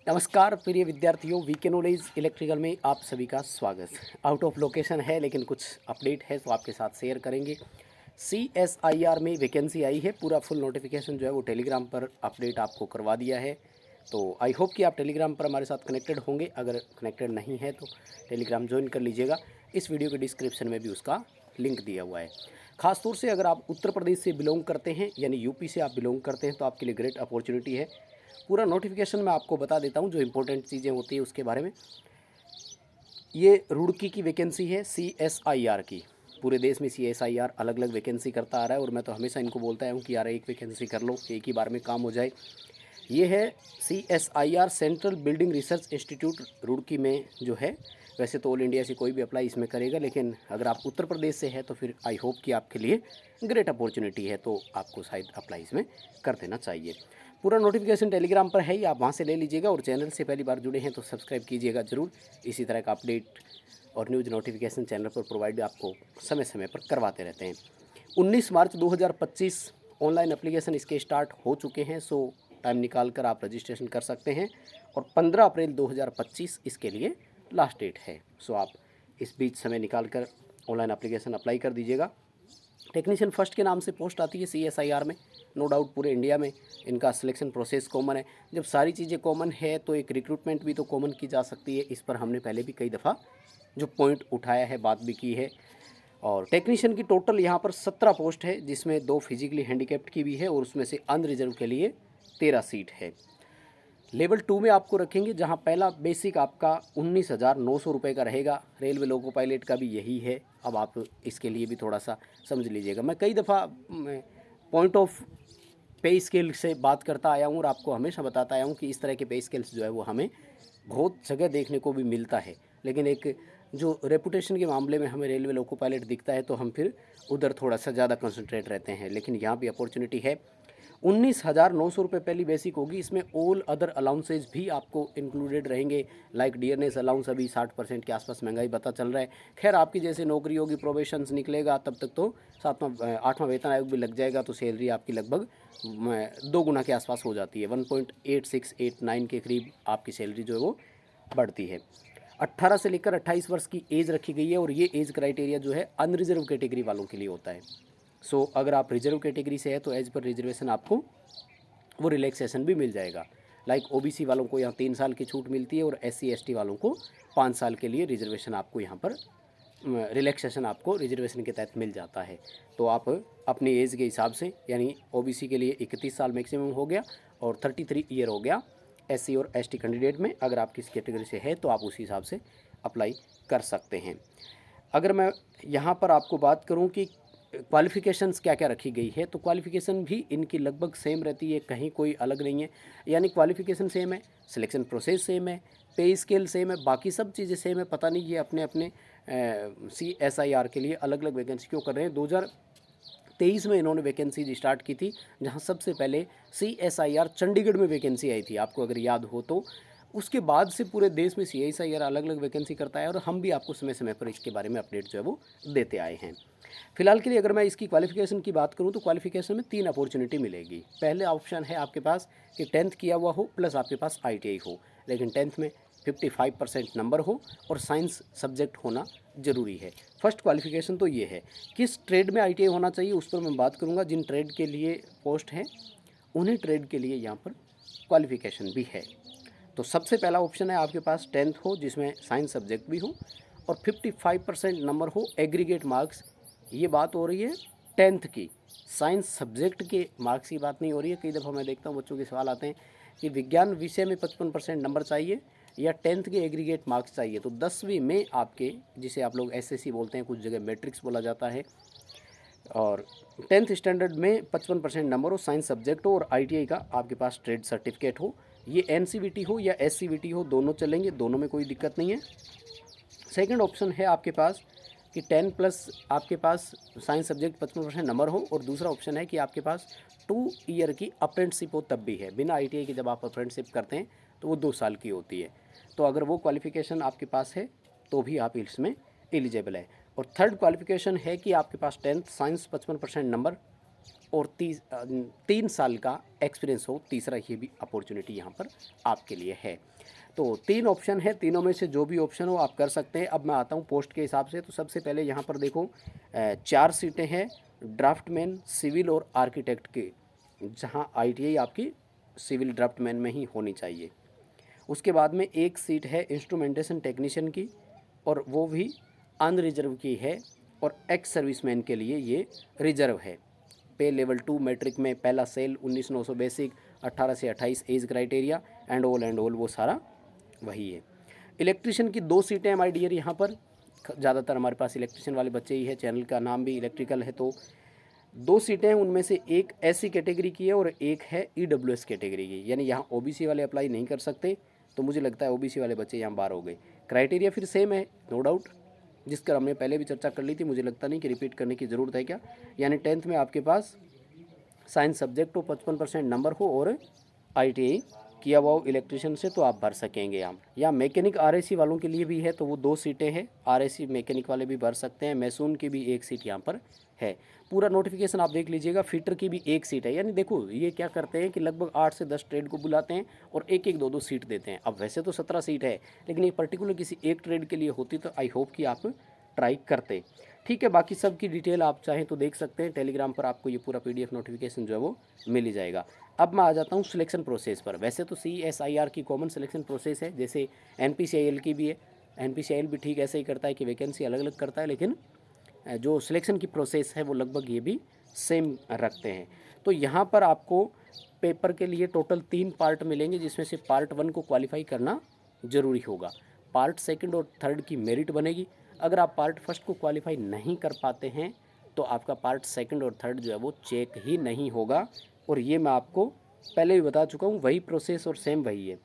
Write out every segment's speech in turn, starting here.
नमस्कार प्रिय विद्यार्थियों, वीके नॉलेज इलेक्ट्रिकल में आप सभी का स्वागत। आउट ऑफ लोकेशन है लेकिन कुछ अपडेट है तो आपके साथ शेयर करेंगे। CSIR में वैकेंसी आई है, पूरा फुल नोटिफिकेशन जो है वो टेलीग्राम पर अपडेट आपको करवा दिया है। तो आई होप कि आप टेलीग्राम पर हमारे साथ कनेक्टेड होंगे। अगर कनेक्टेड नहीं है तो टेलीग्राम ज्वाइन कर लीजिएगा। इस वीडियो के डिस्क्रिप्शन में भी उसका लिंक दिया हुआ है। खासतौर से अगर आप उत्तर प्रदेश से बिलोंग करते हैं यानी यूपी से आप बिलोंग करते हैं तो आपके लिए ग्रेट अपॉर्चुनिटी है। पूरा नोटिफिकेशन मैं आपको बता देता हूँ, जो इंपॉर्टेंट चीज़ें होती है उसके बारे में। ये रुड़की की वैकेंसी है CSIR की। पूरे देश में CSIR अलग अलग वैकेंसी करता आ रहा है और मैं तो हमेशा इनको बोलता हूँ कि यार एक वैकेंसी कर लो, एक ही बार में काम हो जाए। ये है CSIR central building research institute Roorkee में जो है। वैसे तो ऑल इंडिया से कोई भी अप्लाई इसमें करेगा, लेकिन अगर आप उत्तर प्रदेश से है तो फिर आई होप कि आपके लिए ग्रेट अपॉर्चुनिटी है, तो आपको शायद अप्लाई इसमें कर देना चाहिए। पूरा नोटिफिकेशन टेलीग्राम पर है ही, आप वहाँ से ले लीजिएगा। और चैनल से पहली बार जुड़े हैं तो सब्सक्राइब कीजिएगा ज़रूर। इसी तरह का अपडेट और न्यूज़ नोटिफिकेशन चैनल पर प्रोवाइड आपको समय समय पर करवाते रहते हैं। 19 मार्च 2025 ऑनलाइन एप्लीकेशन इसके स्टार्ट हो चुके हैं, सो टाइम निकाल कर आप रजिस्ट्रेशन कर सकते हैं। और 15 अप्रैल 2025 इसके लिए लास्ट डेट है। सो आप इस बीच समय निकाल कर ऑनलाइन एप्लीकेशन अप्लाई कर दीजिएगा। टेक्नीशियन फर्स्ट के नाम से पोस्ट आती है CSIR में। नो डाउट पूरे इंडिया में इनका सिलेक्शन प्रोसेस कॉमन है। जब सारी चीज़ें कॉमन है तो एक रिक्रूटमेंट भी तो कॉमन की जा सकती है। इस पर हमने पहले भी कई दफ़ा जो पॉइंट उठाया है, बात भी की है। और टेक्नीशियन की टोटल यहाँ पर 17 पोस्ट है, जिसमें 2 फिजिकली हैंडीकैप्ड की भी है और उसमें से अनरिजर्व के लिए 13 सीट है। लेवल 2 में आपको रखेंगे, जहाँ पहला बेसिक आपका 19,900 रुपये का रहेगा। रेलवे लोको पायलट का भी यही है। अब आप इसके लिए भी थोड़ा सा समझ लीजिएगा। मैं कई दफ़ा पॉइंट ऑफ पे स्केल से बात करता आया हूँ और आपको हमेशा बताता आया हूँ कि इस तरह के पे स्केल्स जो है वो हमें बहुत जगह देखने को भी मिलता है, लेकिन एक जो रेपुटेशन के मामले में हमें रेलवे लोको पायलट दिखता है तो हम फिर उधर थोड़ा सा ज़्यादा कंसंट्रेट रहते हैं। लेकिन यहाँ भी अपॉर्चुनिटी है। 19,900 रुपये पहली बेसिक होगी। इसमें ऑल अदर अलाउंसेज भी आपको इंक्लूडेड रहेंगे, लाइक डियरनेस अलाउंस अभी 60% के आसपास महंगाई पता चल रहा है। खैर आपकी जैसे नौकरी होगी, प्रोबेशंस निकलेगा, तब तक तो 8वां वेतन आयोग भी लग जाएगा, तो सैलरी आपकी लगभग 2 गुना के आसपास हो जाती है। 1.8689 के करीब आपकी सैलरी जो है वो बढ़ती है। 18 से लेकर 28 वर्ष की एज रखी गई है और ये एज क्राइटेरिया जो है अनरिजर्व कैटेगरी वालों के लिए होता है। सो अगर आप रिजर्व कैटेगरी से है तो एज पर रिजर्वेशन आपको वो रिलैक्सेशन भी मिल जाएगा। लाइक OBC वालों को यहाँ 3 साल की छूट मिलती है और SC ST वालों को 5 साल के लिए रिजर्वेशन आपको यहाँ पर रिलैक्सेशन आपको रिजर्वेशन के तहत मिल जाता है। तो आप अपनी एज के हिसाब से, यानी OBC के लिए 31 साल मैक्सिमम हो गया और 33 ईयर हो गया SC और ST कैंडिडेट में। अगर आप किस कैटेगरी से है तो आप उसी हिसाब से अप्लाई कर सकते हैं। अगर मैं यहाँ पर आपको बात करूँ कि क्वालिफ़िकेशंस क्या क्या रखी गई है, तो क्वालिफ़िकेशन भी इनकी लगभग सेम रहती है, कहीं कोई अलग नहीं है। यानी क्वालिफ़िकेशन सेम है, सिलेक्शन प्रोसेस सेम है, पे स्केल सेम है, बाकी सब चीज़ें सेम है। पता नहीं ये अपने अपने CSIR के लिए अलग अलग वैकेंसी क्यों कर रहे हैं। 2023 में इन्होंने वैकेंसी स्टार्ट की थी, जहाँ सबसे पहले CSIR चंडीगढ़ में वैकेंसी आई थी, आपको अगर याद हो तो। उसके बाद से पूरे देश में CSIR अलग अलग वैकेंसी करता है और हम भी आपको समय समय पर इसके बारे में अपडेट जो है वो देते आए हैं। फिलहाल के लिए अगर मैं इसकी क्वालिफ़िकेशन की बात करूं तो क्वालिफ़िकेशन में 3 अपॉर्चुनिटी मिलेगी। पहले ऑप्शन है आपके पास कि 10th किया हुआ हो प्लस आपके पास ITI हो, लेकिन 10th में 55% नंबर हो और साइंस सब्जेक्ट होना ज़रूरी है। फर्स्ट क्वालिफ़िकेशन तो ये है। किस ट्रेड में ITI होना चाहिए उस पर मैं बात करूँगा। जिन ट्रेड के लिए पोस्ट है उन्हीं ट्रेड के लिए यहाँ पर क्वालिफ़िकेशन भी है। तो सबसे पहला ऑप्शन है आपके पास 10th हो जिसमें साइंस सब्जेक्ट भी हो और 55% नंबर हो, एग्रीगेट मार्क्स। ये बात हो रही है 10th की, साइंस सब्जेक्ट के मार्क्स की बात नहीं हो रही है। कई दफ़ा मैं देखता हूँ बच्चों के सवाल आते हैं कि विज्ञान विषय में 55% नंबर चाहिए या 10th के एग्रीगेट मार्क्स चाहिए। तो 10वीं में आपके, जिसे आप लोग SSC बोलते हैं, कुछ जगह मैट्रिक्स बोला जाता है, और 10th स्टैंडर्ड में 55% नंबर हो, साइंस सब्जेक्ट हो और ITI का आपके पास ट्रेड सर्टिफिकेट हो। ये NCVT हो या SCVT हो, दोनों चलेंगे, दोनों में कोई दिक्कत नहीं है। सेकंड ऑप्शन है आपके पास कि 10 प्लस आपके पास साइंस सब्जेक्ट 55% नंबर हो, और दूसरा ऑप्शन है कि आपके पास 2 ईयर की अप्रेंटिसशिप हो, तब भी है। बिना ITI के जब आप अप्रेंटिसशिप करते हैं तो वो 2 साल की होती है। तो अगर वो क्वालिफ़िकेशन आपके पास है तो भी आप इसमें एलिजिबल है। और थर्ड क्वालिफ़िकेशन है कि आपके पास 10th साइंस 55% नंबर और 3 साल का एक्सपीरियंस हो, तीसरा ये भी अपॉर्चुनिटी यहाँ पर आपके लिए है। तो 3 ऑप्शन है, तीनों में से जो भी ऑप्शन हो आप कर सकते हैं। अब मैं आता हूँ पोस्ट के हिसाब से। तो सबसे पहले यहाँ पर देखो 4 सीटें हैं ड्राफ्टमैन, सिविल और आर्किटेक्ट के, जहाँ ITI आपकी सिविल ड्राफ्टमैन में ही होनी चाहिए। उसके बाद में 1 सीट है इंस्ट्रूमेंटेशन टेक्नीशियन की, और वो भी अनरिजर्व की है, और एक्स सर्विसमैन के लिए ये रिजर्व है। पे लेवल 2 मैट्रिक में पहला सेल 19,900 बेसिक, 18 से 28 एज क्राइटेरिया एंड ऑल वो सारा वही है। इलेक्ट्रिशियन की 2 सीटें हैं माय डियर। यहाँ पर ज़्यादातर हमारे पास इलेक्ट्रिशियन वाले बच्चे ही है, चैनल का नाम भी इलेक्ट्रिकल है। तो 2 सीटें हैं, उनमें से एक SC कैटेगरी की है और एक है EWS कैटेगरी की, यानी यहाँ OBC वाले अप्लाई नहीं कर सकते। तो मुझे लगता है OBC वाले बच्चे यहाँ बाहर हो गए। क्राइटेरिया फिर सेम है नो डाउट, जिसका हमने पहले भी चर्चा कर ली थी, मुझे लगता नहीं कि रिपीट करने की ज़रूरत है क्या। यानी 10th में आपके पास साइंस सब्जेक्ट हो, 55% नंबर हो और ITI किया हुआ हो इलेक्ट्रिशियन से, तो आप भर सकेंगे। यहाँ मैकेनिक RAC वालों के लिए भी है, तो वो 2 सीटें हैं, RAC मैकेनिक वाले भी भर सकते हैं। मैसून की भी 1 सीट यहाँ पर है। पूरा नोटिफिकेशन आप देख लीजिएगा। फिटर की भी 1 सीट है। यानी देखो ये क्या करते हैं कि लगभग 8 से 10 ट्रेड को बुलाते हैं और 1-1, 2-2 सीट देते हैं। अब वैसे तो 17 सीट है, लेकिन ये पर्टिकुलर किसी एक ट्रेड के लिए होती तो आई होप कि आप ट्राई करते। ठीक है, बाकी सब की डिटेल आप चाहें तो देख सकते हैं। टेलीग्राम पर आपको ये पूरा PDF नोटिफिकेशन जो है वो मिल ही जाएगा। अब मैं आ जाता हूँ सिलेक्शन प्रोसेस पर। वैसे तो CSIR की कॉमन सिलेक्शन प्रोसेस है, जैसे NPCIL की भी है। NPCIL भी ठीक ऐसे ही करता है कि वैकेंसी अलग अलग करता है, लेकिन जो सिलेक्शन की प्रोसेस है वो लगभग ये भी सेम रखते हैं। तो यहाँ पर आपको पेपर के लिए टोटल 3 पार्ट मिलेंगे, जिसमें से पार्ट 1 को क्वालिफाई करना ज़रूरी होगा। पार्ट 2 और 3 की मेरिट बनेगी। अगर आप पार्ट 1 को क्वालिफाई नहीं कर पाते हैं तो आपका पार्ट 2 और 3 जो है वो चेक ही नहीं होगा। और ये मैं आपको पहले भी बता चुका हूँ, वही प्रोसेस और सेम वही है।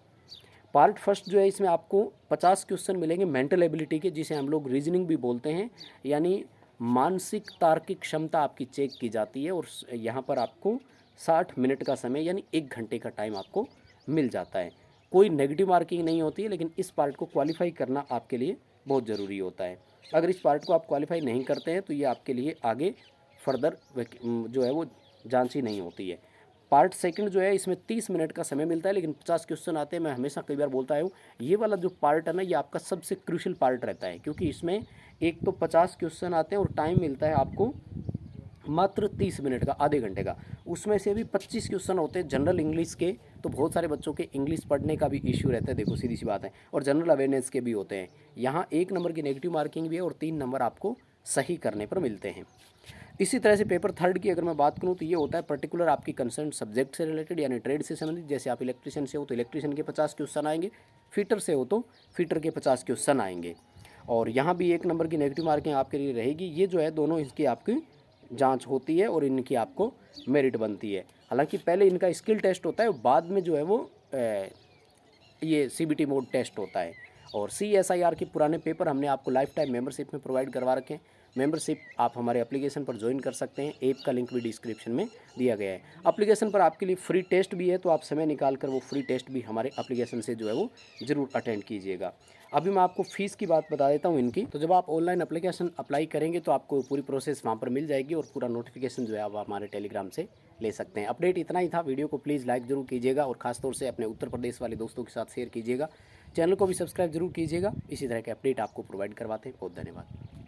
पार्ट 1 जो है इसमें आपको 50 क्वेश्चन मिलेंगे मेंटल एबिलिटी के, जिसे हम लोग रीजनिंग भी बोलते हैं, यानी मानसिक तार्किक क्षमता आपकी चेक की जाती है। और यहाँ पर आपको 60 मिनट का समय यानी 1 घंटे का टाइम आपको मिल जाता है। कोई नेगेटिव मार्किंग नहीं होती है, लेकिन इस पार्ट को क्वालिफाई करना आपके लिए बहुत ज़रूरी होता है। अगर इस पार्ट को आप क्वालिफाई नहीं करते हैं तो ये आपके लिए आगे फर्दर जो है वो जांच ही नहीं होती है। पार्ट 2 जो है इसमें 30 मिनट का समय मिलता है, लेकिन 50 क्वेश्चन आते हैं। मैं हमेशा कई बार बोलता हूँ, ये वाला जो पार्ट है ना, ये आपका सबसे क्रूशियल पार्ट रहता है, क्योंकि इसमें एक तो 50 क्वेश्चन आते हैं और टाइम मिलता है आपको मात्र 30 मिनट का, आधे घंटे का। उसमें से भी 25 क्वेश्चन होते हैं जनरल इंग्लिश के। तो बहुत सारे बच्चों के इंग्लिश पढ़ने का भी इश्यू रहता है, देखो सीधी सी बात है। और जनरल अवेयरनेस के भी होते हैं। यहाँ 1 नंबर की नेगेटिव मार्किंग भी है और 3 नंबर आपको सही करने पर मिलते हैं। इसी तरह से पेपर 3 की अगर मैं बात करूँ तो ये होता है पर्टिकुलर आपकी कंसर्न सब्जेक्ट से रिलेटेड, यानी ट्रेड से संबंधित। जैसे आप इलेक्ट्रिशियन से हो तो इलेक्ट्रिशियन के 50 क्वेश्चन आएंगे, फिटर से हो तो फिटर के 50 क्वेश्चन आएंगे। और यहाँ भी 1 नंबर की नेगेटिव मार्किंग आपके लिए रहेगी। ये जो है दोनों इसकी आपकी जांच होती है और इनकी आपको मेरिट बनती है। हालांकि पहले इनका स्किल टेस्ट होता है, बाद में जो है वो ये CBT मोड टेस्ट होता है। और CSIR के पुराने पेपर हमने आपको लाइफ टाइम मेंबरशिप में प्रोवाइड करवा रखे हैं। मेंबरशिप आप हमारे एप्लीकेशन पर ज्वाइन कर सकते हैं। ऐप का लिंक भी डिस्क्रिप्शन में दिया गया है। एप्लीकेशन पर आपके लिए फ्री टेस्ट भी है, तो आप समय निकाल कर वो फ्री टेस्ट भी हमारे एप्लीकेशन से जो है वो ज़रूर अटेंड कीजिएगा। अभी मैं आपको फ़ीस की बात बता देता हूँ इनकी। तो जब आप ऑनलाइन एप्लीकेशन अप्लाई करेंगे तो आपको पूरी प्रोसेस वहाँ पर मिल जाएगी और पूरा नोटिफिकेशन जो है आप हमारे टेलीग्राम से ले सकते हैं। अपडेट इतना ही था। वीडियो को प्लीज़ लाइक ज़रूर कीजिएगा और ख़ासतौर से अपने उत्तर प्रदेश वाले दोस्तों के साथ शेयर कीजिएगा। चैनल को भी सब्सक्राइब जरूर कीजिएगा। इसी तरह के अपडेट आपको प्रोवाइड करवाते हैं। बहुत धन्यवाद।